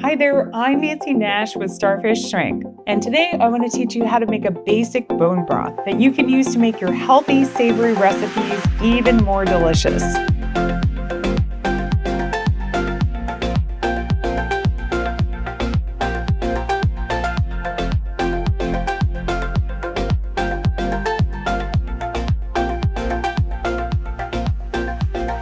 Hi there, I'm Nancy Nash with Starfish Strength, and today I want to teach you how to make a basic bone broth that you can use to make your healthy, savory recipes even more delicious.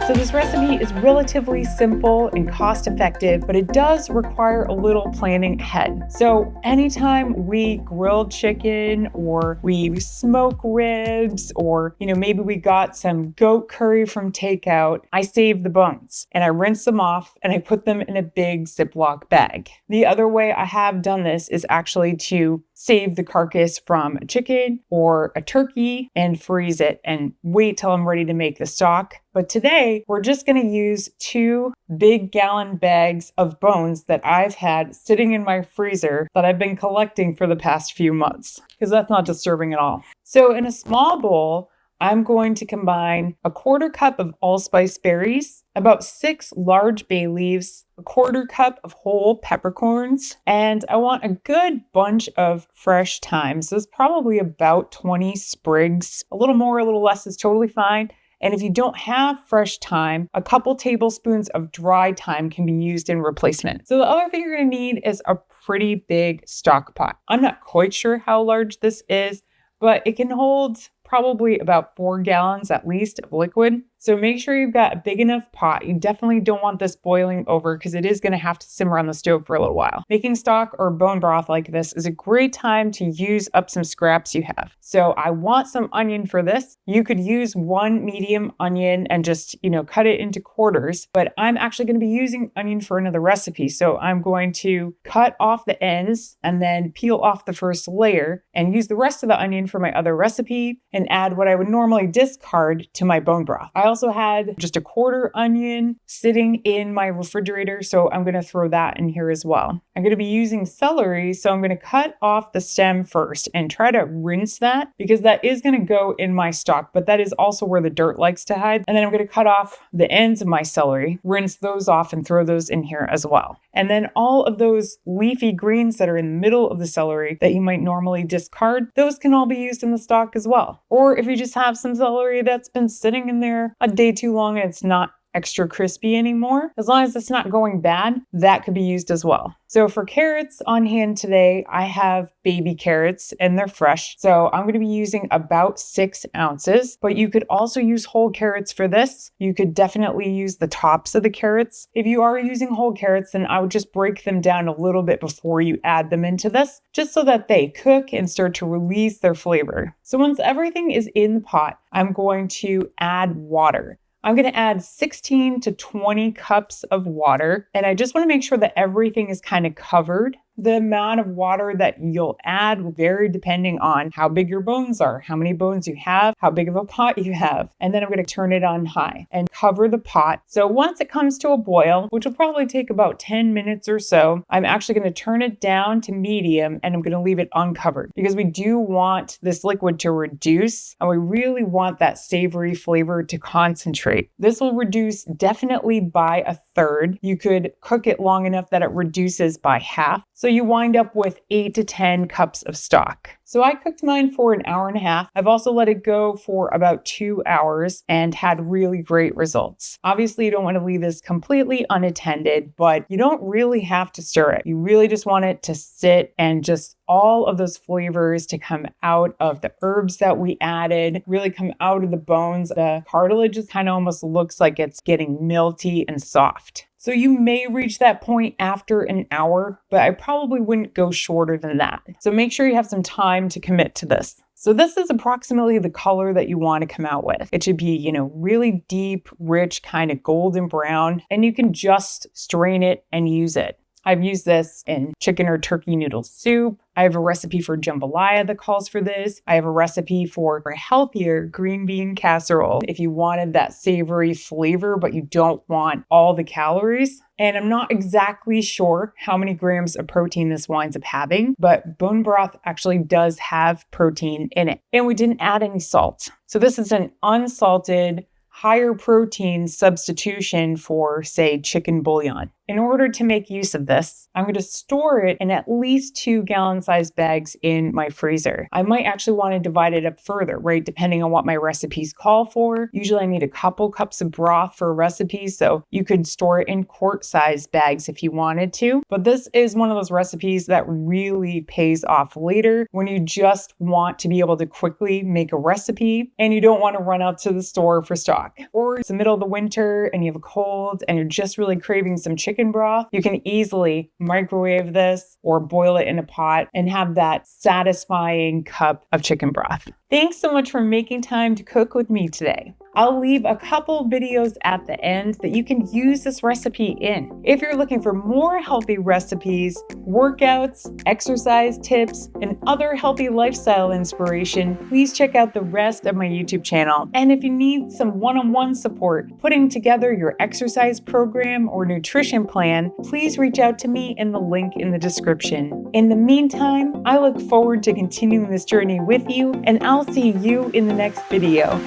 So this recipe is relatively simple and cost-effective, but it does require a little planning ahead. So anytime we grill chicken or we smoke ribs or, maybe we got some goat curry from takeout, I save the bones and I rinse them off and I put them in a big Ziploc bag. The other way I have done this is actually to save the carcass from a chicken or a turkey and freeze it and wait till I'm ready to make the stock. But today, we're just going to use 2 big gallon bags of bones that I've had sitting in my freezer that I've been collecting for the past few months, because that's not disturbing at all. So in a small bowl, I'm going to combine a 1/4 cup of allspice berries, about 6 large bay leaves, a 1/4 cup of whole peppercorns, and I want a good bunch of fresh thyme. So it's probably about 20 sprigs. A little more, a little less is totally fine. And if you don't have fresh thyme, a couple tablespoons of dry thyme can be used in replacement. So the other thing you're going to need is a pretty big stock pot. I'm not quite sure how large this is, but it can hold probably about 4 gallons at least of liquid. So make sure you've got a big enough pot. You definitely don't want this boiling over because it is going to have to simmer on the stove for a little while. Making stock or bone broth like this is a great time to use up some scraps you have. So I want some onion for this. You could use 1 medium onion and just, cut it into quarters, but I'm actually going to be using onion for another recipe. So I'm going to cut off the ends and then peel off the first layer and use the rest of the onion for my other recipe and add what I would normally discard to my bone broth. I also had just a 1/4 onion sitting in my refrigerator, so I'm going to throw that in here as well. I'm going to be using celery, so I'm going to cut off the stem first and try to rinse that because that is going to go in my stock, but that is also where the dirt likes to hide. And then I'm going to cut off the ends of my celery, rinse those off and throw those in here as well. And then all of those leafy greens that are in the middle of the celery that you might normally discard, those can all be used in the stock as well. Or if you just have some celery that's been sitting in there a day too long and it's not extra crispy anymore, as long as it's not going bad, that could be used as well. So for carrots on hand today, I have baby carrots and they're fresh. So I'm going to be using about 6 ounces, but you could also use whole carrots for this. You could definitely use the tops of the carrots. If you are using whole carrots, then I would just break them down a little bit before you add them into this, just so that they cook and start to release their flavor. So once everything is in the pot, I'm going to add water. I'm going to add 16 to 20 cups of water, and I just want to make sure that everything is kind of covered. The amount of water that you'll add will vary depending on how big your bones are, how many bones you have, how big of a pot you have. And then I'm going to turn it on high and cover the pot. So once it comes to a boil, which will probably take about 10 minutes or so, I'm actually going to turn it down to medium and I'm going to leave it uncovered because we do want this liquid to reduce and we really want that savory flavor to concentrate. This will reduce definitely by 1/3. You could cook it long enough that it reduces by half. So you wind up with 8 to 10 cups of stock. So I cooked mine for an hour and a half. I've also let it go for about 2 hours and had really great results. Obviously, you don't want to leave this completely unattended, but you don't really have to stir it. You really just want it to sit and just all of those flavors to come out of the herbs that we added, really come out of the bones. The cartilage just kind of almost looks like it's getting melty and soft. So you may reach that point after an hour, but I probably wouldn't go shorter than that. So make sure you have some time to commit to this. So this is approximately the color that you want to come out with. It should be, really deep, rich, kind of golden brown, and you can just strain it and use it. I've used this in chicken or turkey noodle soup. I have a recipe for jambalaya that calls for this. I have a recipe for a healthier green bean casserole if you wanted that savory flavor, but you don't want all the calories. And I'm not exactly sure how many grams of protein this winds up having, but bone broth actually does have protein in it. And we didn't add any salt. So this is an unsalted, higher protein substitution for, say, chicken bouillon. in order to make use of this, I'm going to store it in at least 2-gallon-sized bags in my freezer. I might actually want to divide it up further, right? Depending on what my recipes call for. Usually I need a couple cups of broth for a recipe, so you could store it in quart-sized bags if you wanted to. But this is one of those recipes that really pays off later when you just want to be able to quickly make a recipe and you don't want to run out to the store for stock. Or it's the middle of the winter and you have a cold and you're just really craving some chicken broth. You can easily microwave this or boil it in a pot and have that satisfying cup of chicken broth. Thanks so much for making time to cook with me today. I'll leave a couple videos at the end that you can use this recipe in. If you're looking for more healthy recipes, workouts, exercise tips, and other healthy lifestyle inspiration, please check out the rest of my YouTube channel. And if you need some one-on-one support putting together your exercise program or nutrition plan, please reach out to me in the link in the description. In the meantime, I look forward to continuing this journey with you, and I'll see you in the next video.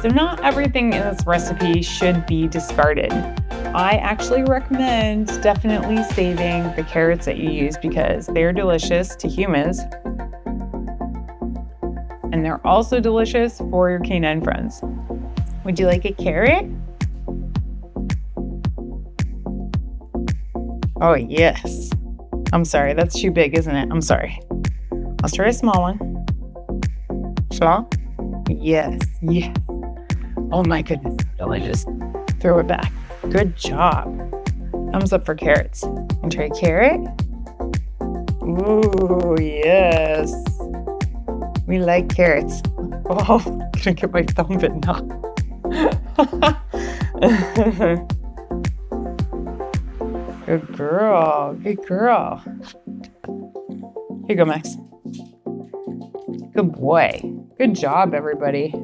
So not everything in this recipe should be discarded. I actually recommend definitely saving the carrots that you use because they're delicious to humans. And they're also delicious for your canine friends. Would you like a carrot? Oh, yes. I'm sorry, that's too big, isn't it? I'm sorry. Let's try a small one. Small? Yes, yes. Oh my goodness, delicious. Throw it back. Good job. Thumbs up for carrots. And try a carrot. Ooh, yes. We like carrots. Oh, I'm gonna get my thumb bit now. Good girl, good girl. Here you go, Max. Good boy. Good job, everybody.